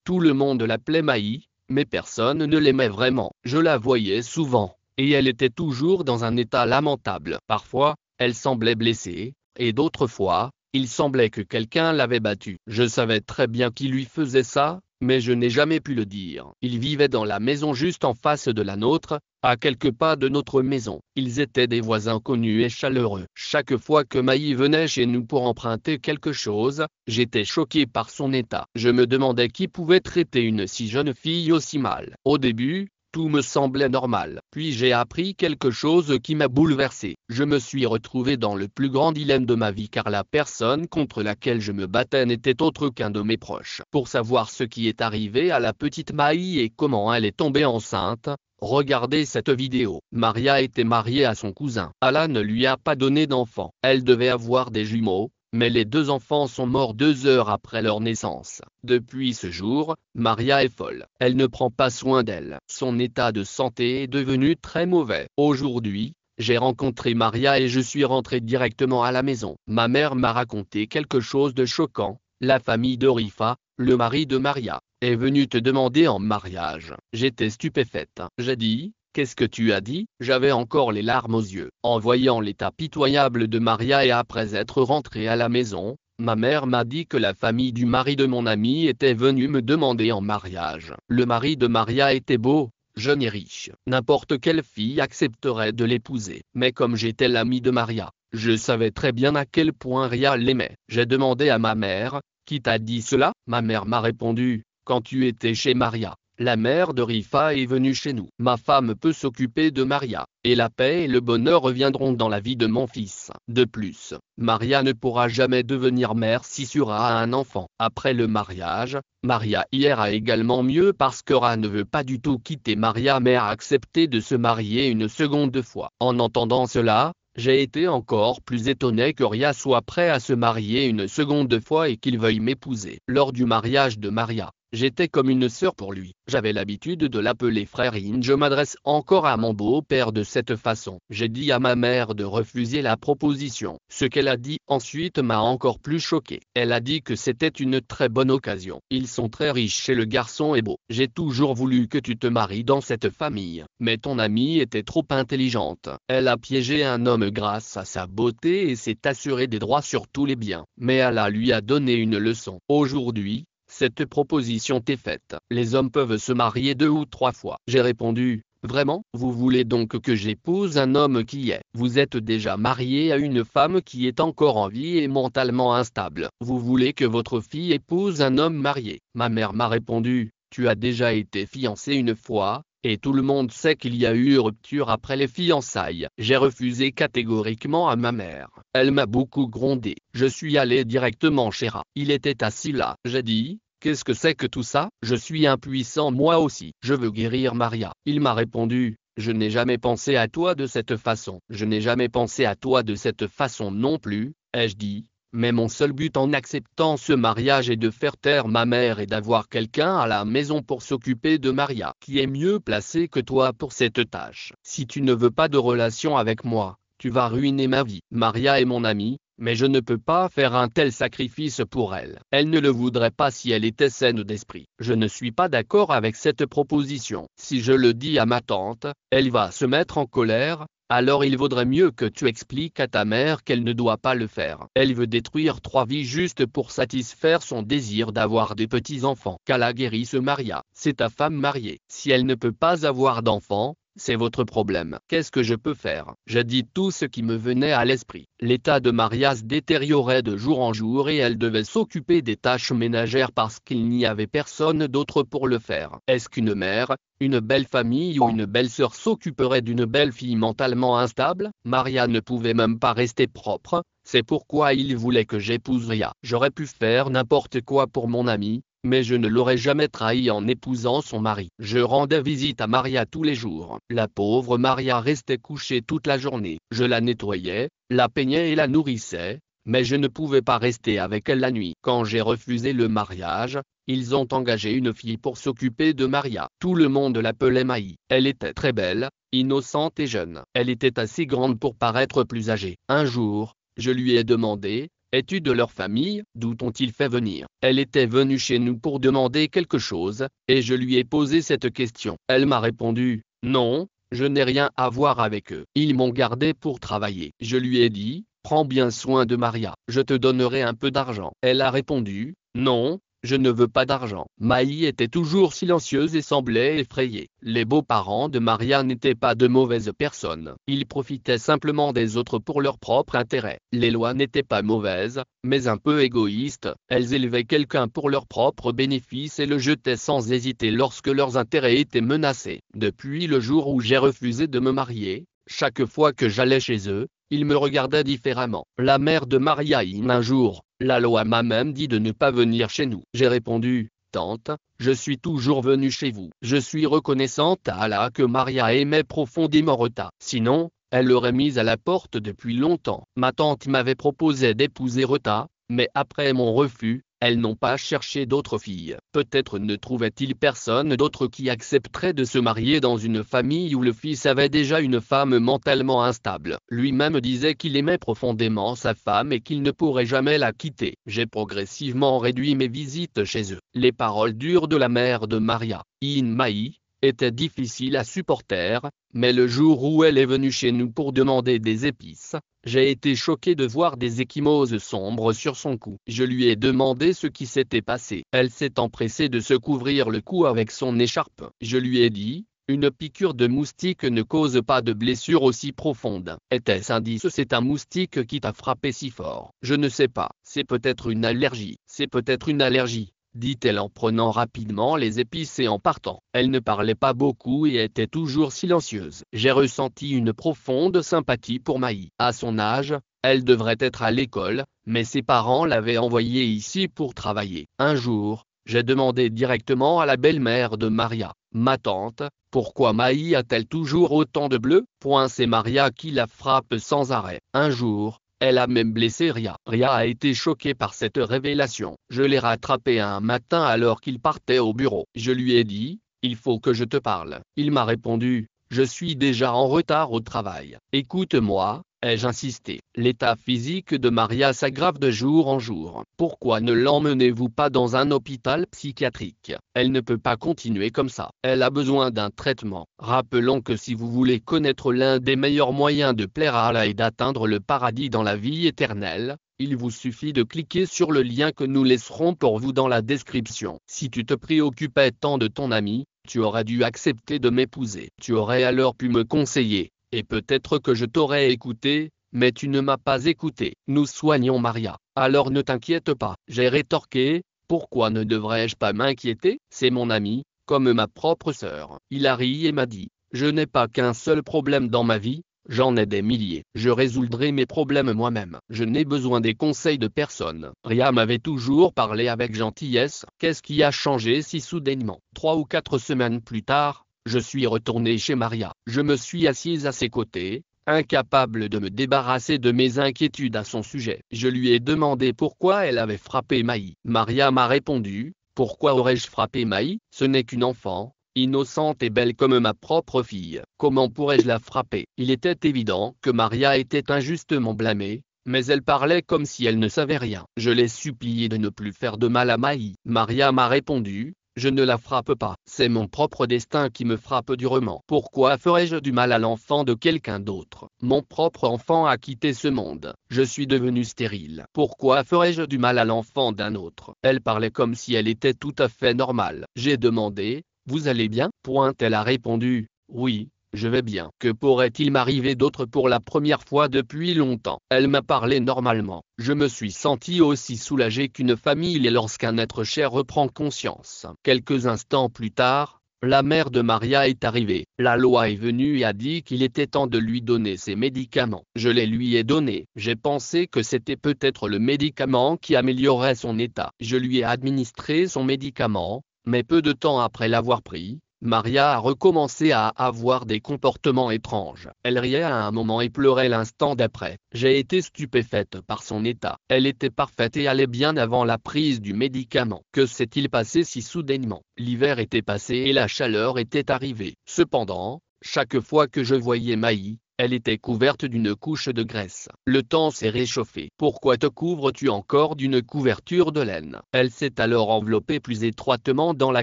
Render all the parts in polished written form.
Tout le monde l'appelait Maï, mais personne ne l'aimait vraiment. Je la voyais souvent, et elle était toujours dans un état lamentable. Parfois, elle semblait blessée, et d'autres fois, il semblait que quelqu'un l'avait battue. Je savais très bien qui lui faisait ça, mais je n'ai jamais pu le dire. Il vivait dans la maison juste en face de la nôtre, à quelques pas de notre maison. Ils étaient des voisins connus et chaleureux. Chaque fois que Maï venait chez nous pour emprunter quelque chose, j'étais choqué par son état. Je me demandais qui pouvait traiter une si jeune fille aussi mal. Au début, tout me semblait normal. Puis j'ai appris quelque chose qui m'a bouleversé. Je me suis retrouvé dans le plus grand dilemme de ma vie car la personne contre laquelle je me battais n'était autre qu'un de mes proches. Pour savoir ce qui est arrivé à la petite Maï et comment elle est tombée enceinte, regardez cette vidéo. Maria était mariée à son cousin. Allah ne lui a pas donné d'enfant. Elle devait avoir des jumeaux, mais les deux enfants sont morts 2 heures après leur naissance. Depuis ce jour, Maria est folle. Elle ne prend pas soin d'elle. Son état de santé est devenu très mauvais. Aujourd'hui, j'ai rencontré Maria et je suis rentré directement à la maison. Ma mère m'a raconté quelque chose de choquant. La famille de Rifa, le mari de Maria, est venue te demander en mariage. J'étais stupéfaite. J'ai dit: qu'est-ce que tu as dit? J'avais encore les larmes aux yeux. En voyant l'état pitoyable de Maria et après être rentré à la maison, ma mère m'a dit que la famille du mari de mon ami était venue me demander en mariage. Le mari de Maria était beau, jeune et riche. N'importe quelle fille accepterait de l'épouser. Mais comme j'étais l'ami de Maria, je savais très bien à quel point Ria l'aimait. J'ai demandé à ma mère: qui t'a dit cela? Ma mère m'a répondu: quand tu étais chez Maria, la mère de Rifa est venue chez nous. Ma femme peut s'occuper de Maria, et la paix et le bonheur reviendront dans la vie de mon fils. De plus, Maria ne pourra jamais devenir mère si Sura a un enfant. Après le mariage, Maria ira également mieux parce que Ra ne veut pas du tout quitter Maria mais a accepté de se marier une seconde fois. En entendant cela, j'ai été encore plus étonné que Ria soit prêt à se marier une seconde fois et qu'il veuille m'épouser. Lors du mariage de Maria, j'étais comme une sœur pour lui. J'avais l'habitude de l'appeler frère et je m'adresse encore à mon beau-père de cette façon. J'ai dit à ma mère de refuser la proposition. Ce qu'elle a dit ensuite m'a encore plus choqué. Elle a dit que c'était une très bonne occasion. Ils sont très riches et le garçon est beau. J'ai toujours voulu que tu te maries dans cette famille. Mais ton amie était trop intelligente. Elle a piégé un homme grâce à sa beauté et s'est assurée des droits sur tous les biens. Mais Allah lui a donné une leçon. Aujourd'hui, cette proposition t'est faite. Les hommes peuvent se marier 2 ou 3 fois. J'ai répondu: vraiment? Vous voulez donc que j'épouse un homme qui est? Vous êtes déjà marié à une femme qui est encore en vie et mentalement instable. Vous voulez que votre fille épouse un homme marié? Ma mère m'a répondu: tu as déjà été fiancé une fois, et tout le monde sait qu'il y a eu rupture après les fiançailles. J'ai refusé catégoriquement à ma mère. Elle m'a beaucoup grondé. Je suis allé directement chez Ra. Il était assis là. J'ai dit: qu'est-ce que c'est que tout ça? Je suis impuissant moi aussi. Je veux guérir Maria. Il m'a répondu: je n'ai jamais pensé à toi de cette façon. Je n'ai jamais pensé à toi de cette façon non plus, ai-je dit. Mais mon seul but en acceptant ce mariage est de faire taire ma mère et d'avoir quelqu'un à la maison pour s'occuper de Maria, qui est mieux placé que toi pour cette tâche. Si tu ne veux pas de relation avec moi, tu vas ruiner ma vie. Maria est mon amie, mais je ne peux pas faire un tel sacrifice pour elle. Elle ne le voudrait pas si elle était saine d'esprit. Je ne suis pas d'accord avec cette proposition. Si je le dis à ma tante, elle va se mettre en colère. Alors il vaudrait mieux que tu expliques à ta mère qu'elle ne doit pas le faire. Elle veut détruire 3 vies juste pour satisfaire son désir d'avoir des petits-enfants. Qu'Allah guérisse Maria. C'est ta femme mariée. Si elle ne peut pas avoir d'enfants, c'est votre problème. Qu'est-ce que je peux faire? J'ai dit tout ce qui me venait à l'esprit. L'état de Maria se détériorait de jour en jour et elle devait s'occuper des tâches ménagères parce qu'il n'y avait personne d'autre pour le faire. Est-ce qu'une mère, une belle famille ou une belle-sœur s'occuperait d'une belle fille mentalement instable? Maria ne pouvait même pas rester propre, c'est pourquoi il voulait que j'épouse Ria. J'aurais pu faire n'importe quoi pour mon ami, mais je ne l'aurais jamais trahi en épousant son mari. Je rendais visite à Maria tous les jours. La pauvre Maria restait couchée toute la journée. Je la nettoyais, la peignais et la nourrissais, mais je ne pouvais pas rester avec elle la nuit. Quand j'ai refusé le mariage, ils ont engagé une fille pour s'occuper de Maria. Tout le monde l'appelait Maï. Elle était très belle, innocente et jeune. Elle était assez grande pour paraître plus âgée. Un jour, je lui ai demandé: Es-tu de leur famille? D'où t'ont-ils fait venir? Elle était venue chez nous pour demander quelque chose, et je lui ai posé cette question. Elle m'a répondu, non, je n'ai rien à voir avec eux. Ils m'ont gardé pour travailler. Je lui ai dit, prends bien soin de Maria, je te donnerai un peu d'argent. Elle a répondu, non, je ne veux pas d'argent. Maï était toujours silencieuse et semblait effrayée. Les beaux-parents de Maria n'étaient pas de mauvaises personnes. Ils profitaient simplement des autres pour leur propre intérêt. Les lois n'étaient pas mauvaises, mais un peu égoïstes. Elles élevaient quelqu'un pour leur propre bénéfice et le jetaient sans hésiter lorsque leurs intérêts étaient menacés. Depuis le jour où j'ai refusé de me marier, chaque fois que j'allais chez eux, ils me regardaient différemment. La mère de Maria un jour, la loi m'a même dit de ne pas venir chez nous. J'ai répondu, tante, je suis toujours venu chez vous. Je suis reconnaissante à Allah que Maria aimait profondément Rota. Sinon, elle l'aurait mise à la porte depuis longtemps. Ma tante m'avait proposé d'épouser Rota, mais après mon refus, elles n'ont pas cherché d'autres filles. Peut-être ne trouvait-il personne d'autre qui accepterait de se marier dans une famille où le fils avait déjà une femme mentalement instable. Lui-même disait qu'il aimait profondément sa femme et qu'il ne pourrait jamais la quitter. J'ai progressivement réduit mes visites chez eux. Les paroles dures de la mère de Maria, Maï, étaient difficiles à supporter, mais le jour où elle est venue chez nous pour demander des épices, j'ai été choqué de voir des ecchymoses sombres sur son cou. Je lui ai demandé ce qui s'était passé. Elle s'est empressée de se couvrir le cou avec son écharpe. Je lui ai dit, une piqûre de moustique ne cause pas de blessure aussi profonde. Était-ce un indice? C'est un moustique qui t'a frappé si fort. Je ne sais pas. C'est peut-être une allergie. C'est peut-être une allergie, dit-elle en prenant rapidement les épices et en partant. Elle ne parlait pas beaucoup et était toujours silencieuse. J'ai ressenti une profonde sympathie pour Maï. À son âge, elle devrait être à l'école, mais ses parents l'avaient envoyée ici pour travailler. Un jour, j'ai demandé directement à la belle-mère de Maria, ma tante, pourquoi Maï a-t-elle toujours autant de bleu? C'est Maria qui la frappe sans arrêt. Un jour, elle a même blessé Ria. Ria a été choquée par cette révélation. Je l'ai rattrapé un matin alors qu'il partait au bureau. Je lui ai dit, il faut que je te parle. Il m'a répondu, je suis déjà en retard au travail. Écoute-moi, ai-je insisté. L'état physique de Maria s'aggrave de jour en jour. Pourquoi ne l'emmenez-vous pas dans un hôpital psychiatrique? Elle ne peut pas continuer comme ça. Elle a besoin d'un traitement. Rappelons que si vous voulez connaître l'un des meilleurs moyens de plaire à Allah et d'atteindre le paradis dans la vie éternelle, il vous suffit de cliquer sur le lien que nous laisserons pour vous dans la description. Si tu te préoccupais tant de ton ami, tu aurais dû accepter de m'épouser. Tu aurais alors pu me conseiller. Et peut-être que je t'aurais écouté, mais tu ne m'as pas écouté. Nous soignons Maria, alors ne t'inquiète pas. J'ai rétorqué, pourquoi ne devrais-je pas m'inquiéter? C'est mon ami, comme ma propre sœur. Il a ri et m'a dit, je n'ai pas qu'un seul problème dans ma vie, j'en ai des milliers. Je résoudrai mes problèmes moi-même. Je n'ai besoin des conseils de personne. Ria m'avait toujours parlé avec gentillesse. Qu'est-ce qui a changé si soudainement? 3 ou 4 semaines plus tard, je suis retourné chez Maria. Je me suis assise à ses côtés, incapable de me débarrasser de mes inquiétudes à son sujet. Je lui ai demandé pourquoi elle avait frappé Maï. Maria m'a répondu, pourquoi aurais-je frappé Maï? Ce n'est qu'une enfant, innocente et belle comme ma propre fille. Comment pourrais-je la frapper? Il était évident que Maria était injustement blâmée, mais elle parlait comme si elle ne savait rien. Je l'ai supplié de ne plus faire de mal à Maï. Maria m'a répondu, je ne la frappe pas. C'est mon propre destin qui me frappe durement. Pourquoi ferais-je du mal à l'enfant de quelqu'un d'autre? Mon propre enfant a quitté ce monde. Je suis devenue stérile. Pourquoi ferais-je du mal à l'enfant d'un autre? Elle parlait comme si elle était tout à fait normale. J'ai demandé, vous allez bien? Elle a répondu, oui. Je vais bien. Que pourrait-il m'arriver d'autre pour la première fois depuis longtemps? Elle m'a parlé normalement. Je me suis senti aussi soulagé qu'une famille lorsqu'un être cher reprend conscience. Quelques instants plus tard, la mère de Maria est arrivée. La loi est venue et a dit qu'il était temps de lui donner ses médicaments. Je les lui ai donnés. J'ai pensé que c'était peut-être le médicament qui améliorait son état. Je lui ai administré son médicament, mais peu de temps après l'avoir pris, Maria a recommencé à avoir des comportements étranges. Elle riait à un moment et pleurait l'instant d'après. J'ai été stupéfaite par son état. Elle était parfaite et allait bien avant la prise du médicament. Que s'est-il passé si soudainement? L'hiver était passé et la chaleur était arrivée. Cependant, chaque fois que je voyais Maï, Elle était couverte d'une couche de graisse. Le temps s'est réchauffé. Pourquoi te couvres-tu encore d'une couverture de laine? Elle s'est alors enveloppée plus étroitement dans la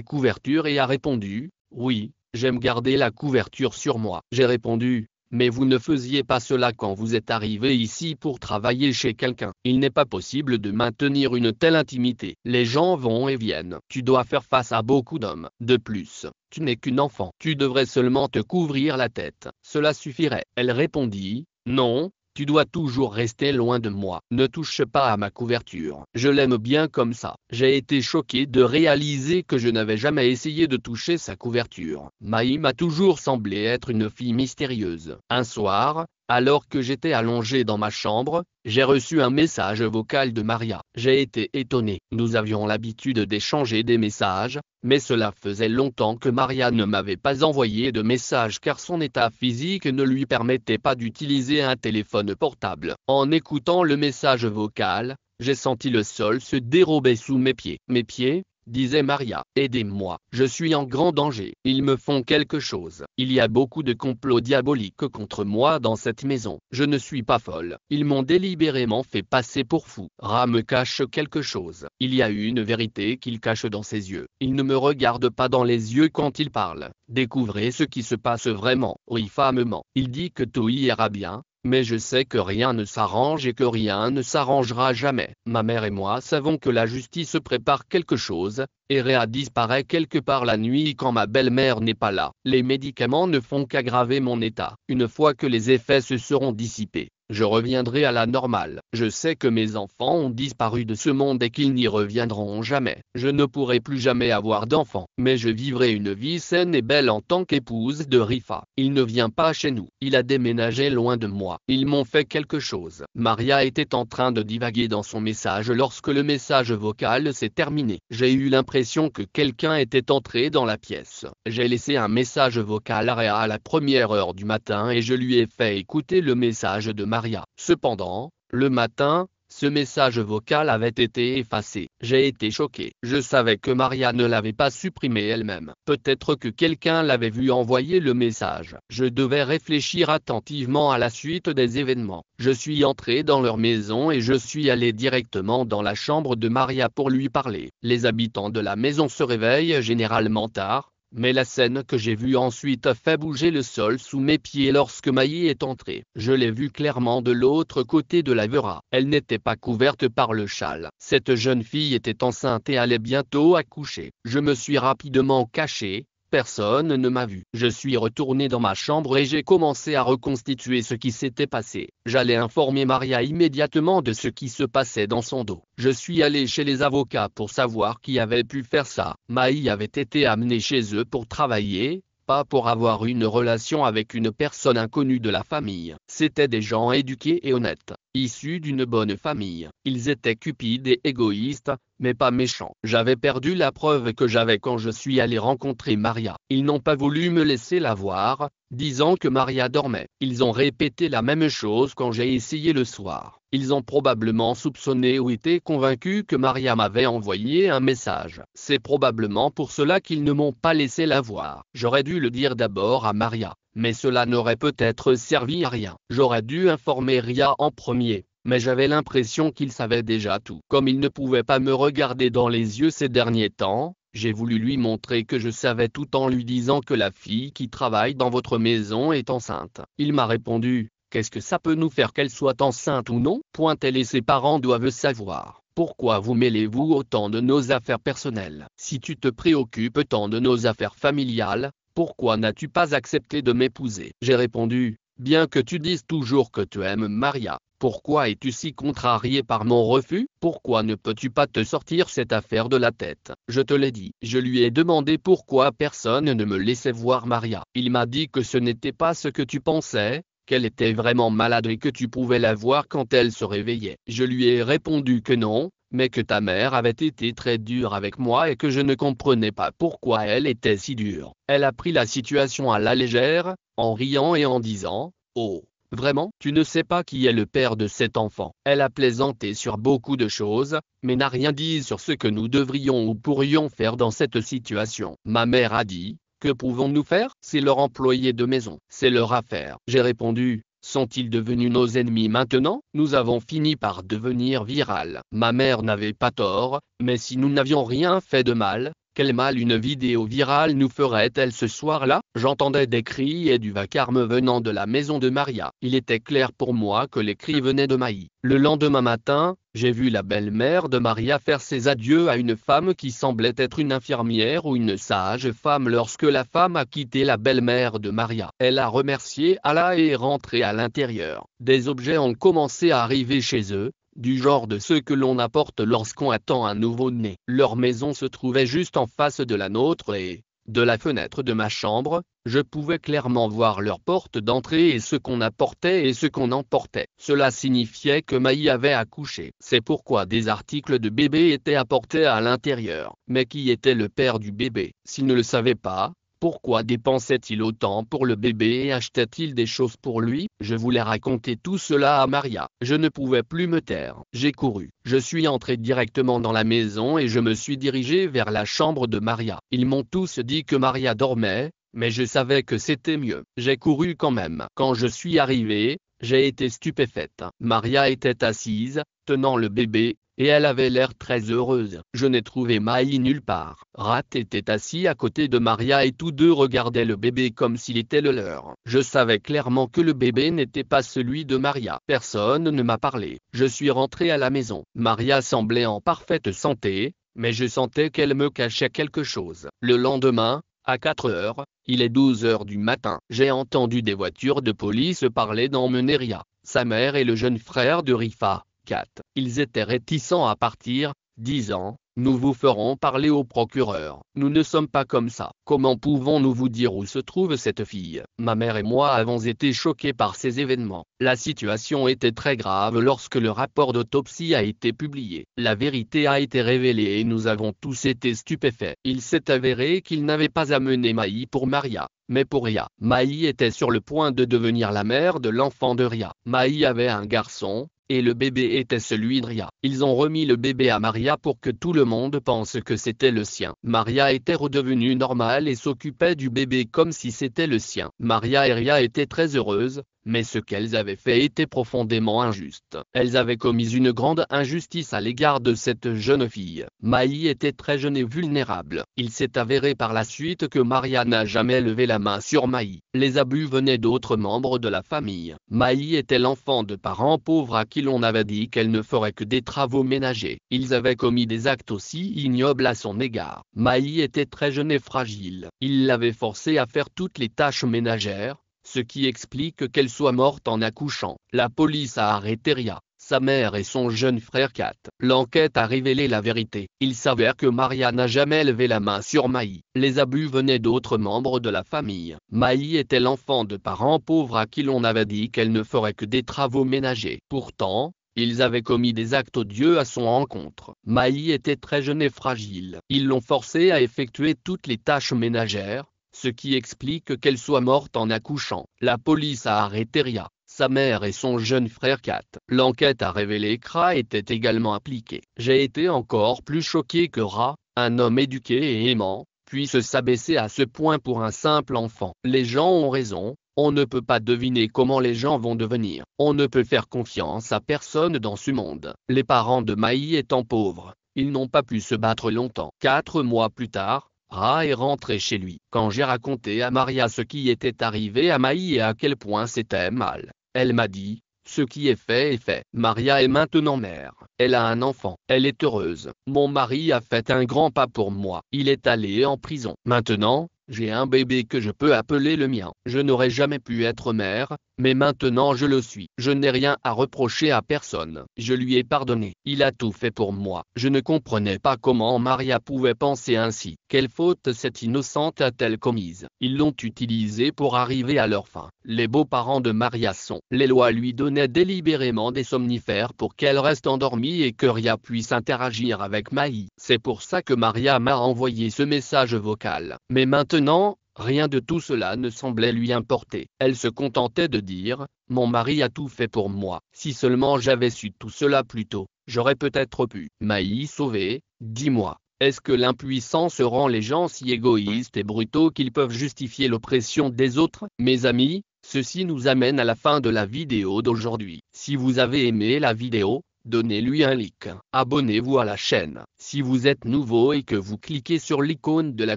couverture et a répondu, oui, j'aime garder la couverture sur moi. J'ai répondu, mais vous ne faisiez pas cela quand vous êtes arrivé ici pour travailler chez quelqu'un. Il n'est pas possible de maintenir une telle intimité. Les gens vont et viennent. Tu dois faire face à beaucoup d'hommes. De plus, tu n'es qu'une enfant. Tu devrais seulement te couvrir la tête. Cela suffirait. Elle répondit, non. Tu dois toujours rester loin de moi. Ne touche pas à ma couverture. Je l'aime bien comme ça. J'ai été choqué de réaliser que je n'avais jamais essayé de toucher sa couverture. Maï m'a toujours semblé être une fille mystérieuse. Un soir, alors que j'étais allongé dans ma chambre, j'ai reçu un message vocal de Maria. J'ai été étonné. Nous avions l'habitude d'échanger des messages, mais cela faisait longtemps que Maria ne m'avait pas envoyé de message car son état physique ne lui permettait pas d'utiliser un téléphone portable. En écoutant le message vocal, j'ai senti le sol se dérober sous mes pieds. Mes pieds, disait Maria, aidez-moi, je suis en grand danger. Ils me font quelque chose. Il y a beaucoup de complots diaboliques contre moi dans cette maison. Je ne suis pas folle. Ils m'ont délibérément fait passer pour fou. Ra me cache quelque chose. Il y a une vérité qu'il cache dans ses yeux. Il ne me regarde pas dans les yeux quand il parle. Découvrez ce qui se passe vraiment. Rifa me ment. Il dit que tout ira bien. Mais je sais que rien ne s'arrange et que rien ne s'arrangera jamais. Ma mère et moi savons que la justice prépare quelque chose, et Réa disparaît quelque part la nuit quand ma belle-mère n'est pas là. Les médicaments ne font qu'aggraver mon état. Une fois que les effets se seront dissipés, je reviendrai à la normale. Je sais que mes enfants ont disparu de ce monde et qu'ils n'y reviendront jamais. Je ne pourrai plus jamais avoir d'enfants, mais je vivrai une vie saine et belle en tant qu'épouse de Rifa. Il ne vient pas chez nous. Il a déménagé loin de moi. Ils m'ont fait quelque chose. Maria était en train de divaguer dans son message lorsque le message vocal s'est terminé. J'ai eu l'impression que quelqu'un était entré dans la pièce. J'ai laissé un message vocal à Réa à la première heure du matin et je lui ai fait écouter le message de Maria. Cependant, le matin, ce message vocal avait été effacé. J'ai été choqué. Je savais que Maria ne l'avait pas supprimé elle-même. Peut-être que quelqu'un l'avait vu envoyer le message. Je devais réfléchir attentivement à la suite des événements. Je suis entré dans leur maison et je suis allé directement dans la chambre de Maria pour lui parler. Les habitants de la maison se réveillent généralement tard. Mais la scène que j'ai vue ensuite a fait bouger le sol sous mes pieds lorsque Maï est entrée. Je l'ai vue clairement de l'autre côté de la vera. Elle n'était pas couverte par le châle. Cette jeune fille était enceinte et allait bientôt accoucher. Je me suis rapidement caché. Personne ne m'a vu. Je suis retourné dans ma chambre et j'ai commencé à reconstituer ce qui s'était passé. J'allais informer Maria immédiatement de ce qui se passait dans son dos. Je suis allé chez les avocats pour savoir qui avait pu faire ça. Maï avait été amenée chez eux pour travailler, pas pour avoir une relation avec une personne inconnue de la famille. C'étaient des gens éduqués et honnêtes, issus d'une bonne famille. Ils étaient cupides et égoïstes, mais pas méchants. J'avais perdu la preuve que j'avais quand je suis allé rencontrer Maria. Ils n'ont pas voulu me laisser la voir, disant que Maria dormait. Ils ont répété la même chose quand j'ai essayé le soir. Ils ont probablement soupçonné ou été convaincus que Maria m'avait envoyé un message. C'est probablement pour cela qu'ils ne m'ont pas laissé la voir. J'aurais dû le dire d'abord à Maria, mais cela n'aurait peut-être servi à rien. J'aurais dû informer Ria en premier. Mais j'avais l'impression qu'il savait déjà tout. Comme il ne pouvait pas me regarder dans les yeux ces derniers temps, j'ai voulu lui montrer que je savais tout en lui disant que la fille qui travaille dans votre maison est enceinte. Il m'a répondu, qu'est-ce que ça peut nous faire qu'elle soit enceinte ou non? Elle et ses parents doivent savoir. Pourquoi vous mêlez-vous autant de nos affaires personnelles? Si tu te préoccupes tant de nos affaires familiales, pourquoi n'as-tu pas accepté de m'épouser? J'ai répondu, bien que tu dises toujours que tu aimes Maria, pourquoi es-tu si contrarié par mon refus? Pourquoi ne peux-tu pas te sortir cette affaire de la tête? Je te l'ai dit. Je lui ai demandé pourquoi personne ne me laissait voir Maria. Il m'a dit que ce n'était pas ce que tu pensais, qu'elle était vraiment malade et que tu pouvais la voir quand elle se réveillait. Je lui ai répondu que non, mais que ta mère avait été très dure avec moi et que je ne comprenais pas pourquoi elle était si dure. Elle a pris la situation à la légère, en riant et en disant « Oh, vraiment, tu ne sais pas qui est le père de cet enfant ». Elle a plaisanté sur beaucoup de choses, mais n'a rien dit sur ce que nous devrions ou pourrions faire dans cette situation. Ma mère a dit Que pouvons-nous faire? C'est leur employé de maison, c'est leur affaire. J'ai répondu. Sont-ils devenus nos ennemis maintenant? Nous avons fini par devenir viral. Ma mère n'avait pas tort, mais si nous n'avions rien fait de mal, quel mal une vidéo virale nous ferait-elle ce soir-là? J'entendais des cris et du vacarme venant de la maison de Maria. Il était clair pour moi que les cris venaient de Maï. Le lendemain matin, j'ai vu la belle-mère de Maria faire ses adieux à une femme qui semblait être une infirmière ou une sage-femme lorsque la femme a quitté la belle-mère de Maria. Elle a remercié Allah et est rentrée à l'intérieur. Des objets ont commencé à arriver chez eux, du genre de ceux que l'on apporte lorsqu'on attend un nouveau-né. Leur maison se trouvait juste en face de la nôtre et, de la fenêtre de ma chambre, je pouvais clairement voir leur porte d'entrée et ce qu'on apportait et ce qu'on emportait. Cela signifiait que Maï avait accouché. C'est pourquoi des articles de bébé étaient apportés à l'intérieur. Mais qui était le père du bébé? S'il ne le savait pas, pourquoi dépensait-il autant pour le bébé et achetait-il des choses pour lui? Je voulais raconter tout cela à Maria. Je ne pouvais plus me taire. J'ai couru. Je suis entré directement dans la maison et je me suis dirigé vers la chambre de Maria. Ils m'ont tous dit que Maria dormait, mais je savais que c'était mieux. J'ai couru quand même. Quand je suis arrivé, j'ai été stupéfaite. Maria était assise, tenant le bébé, et elle avait l'air très heureuse. Je n'ai trouvé Maï nulle part. Rat était assis à côté de Maria et tous deux regardaient le bébé comme s'il était le leur. Je savais clairement que le bébé n'était pas celui de Maria. Personne ne m'a parlé. Je suis rentré à la maison. Maria semblait en parfaite santé, mais je sentais qu'elle me cachait quelque chose. Le lendemain, à 4 heures, il est 12 heures du matin. J'ai entendu des voitures de police parler d'emmener Ria, sa mère et le jeune frère de Rifa, Kat. Ils étaient réticents à partir, disant « Nous vous ferons parler au procureur. Nous ne sommes pas comme ça. Comment pouvons-nous vous dire où se trouve cette fille ?» Ma mère et moi avons été choqués par ces événements. La situation était très grave lorsque le rapport d'autopsie a été publié. La vérité a été révélée et nous avons tous été stupéfaits. Il s'est avéré qu'il n'avait pas amené Maï pour Maria, mais pour Ria. Maï était sur le point de devenir la mère de l'enfant de Ria. Maï avait un garçon, et le bébé était celui de Ria. Ils ont remis le bébé à Maria pour que tout le monde pense que c'était le sien. Maria était redevenue normale et s'occupait du bébé comme si c'était le sien. Maria et Ria étaient très heureuses, mais ce qu'elles avaient fait était profondément injuste. Elles avaient commis une grande injustice à l'égard de cette jeune fille. Maï était très jeune et vulnérable. Il s'est avéré par la suite que Maria n'a jamais levé la main sur Maï. Les abus venaient d'autres membres de la famille. Maï était l'enfant de parents pauvres à qui l'on avait dit qu'elle ne ferait que des travaux ménagers. Ils avaient commis des actes aussi ignobles à son égard. Maï était très jeune et fragile. Ils l'avaient forcée à faire toutes les tâches ménagères, ce qui explique qu'elle soit morte en accouchant. La police a arrêté Ria, sa mère et son jeune frère Kat. L'enquête a révélé la vérité. Il s'avère que Maria n'a jamais levé la main sur Maï. Les abus venaient d'autres membres de la famille. Maï était l'enfant de parents pauvres à qui l'on avait dit qu'elle ne ferait que des travaux ménagers. Pourtant, ils avaient commis des actes odieux à son encontre. Maï était très jeune et fragile. Ils l'ont forcée à effectuer toutes les tâches ménagères, ce qui explique qu'elle soit morte en accouchant. La police a arrêté Ria, sa mère et son jeune frère Kat. L'enquête a révélé que Ra était également impliqué. J'ai été encore plus choqué que Ra, un homme éduqué et aimant, puisse s'abaisser à ce point pour un simple enfant. Les gens ont raison, on ne peut pas deviner comment les gens vont devenir. On ne peut faire confiance à personne dans ce monde. Les parents de Maï étant pauvres, ils n'ont pas pu se battre longtemps. 4 mois plus tard, Ra est rentré chez lui. Quand j'ai raconté à Maria ce qui était arrivé à Maï et à quel point c'était mal, elle m'a dit, ce qui est fait est fait. Maria est maintenant mère. Elle a un enfant. Elle est heureuse. Mon mari a fait un grand pas pour moi. Il est allé en prison. Maintenant, j'ai un bébé que je peux appeler le mien. Je n'aurais jamais pu être mère, mais maintenant je le suis. Je n'ai rien à reprocher à personne. Je lui ai pardonné. Il a tout fait pour moi. Je ne comprenais pas comment Maria pouvait penser ainsi. Quelle faute cette innocente a-t-elle commise? Ils l'ont utilisée pour arriver à leur fin. Les beaux-parents de Maria sont. Les lois lui donnaient délibérément des somnifères pour qu'elle reste endormie et que Ria puisse interagir avec Maï. C'est pour ça que Maria m'a envoyé ce message vocal. Mais maintenant, rien de tout cela ne semblait lui importer. Elle se contentait de dire « Mon mari a tout fait pour moi. Si seulement j'avais su tout cela plus tôt, j'aurais peut-être pu. » Maï sauvée, dis-moi, Est-ce que l'impuissance rend les gens si égoïstes et brutaux qu'ils peuvent justifier l'oppression des autres? Mes amis, ceci nous amène à la fin de la vidéo d'aujourd'hui. Si vous avez aimé la vidéo, donnez-lui un like. Abonnez-vous à la chaîne. Si vous êtes nouveau et que vous cliquez sur l'icône de la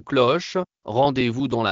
cloche, rendez-vous dans la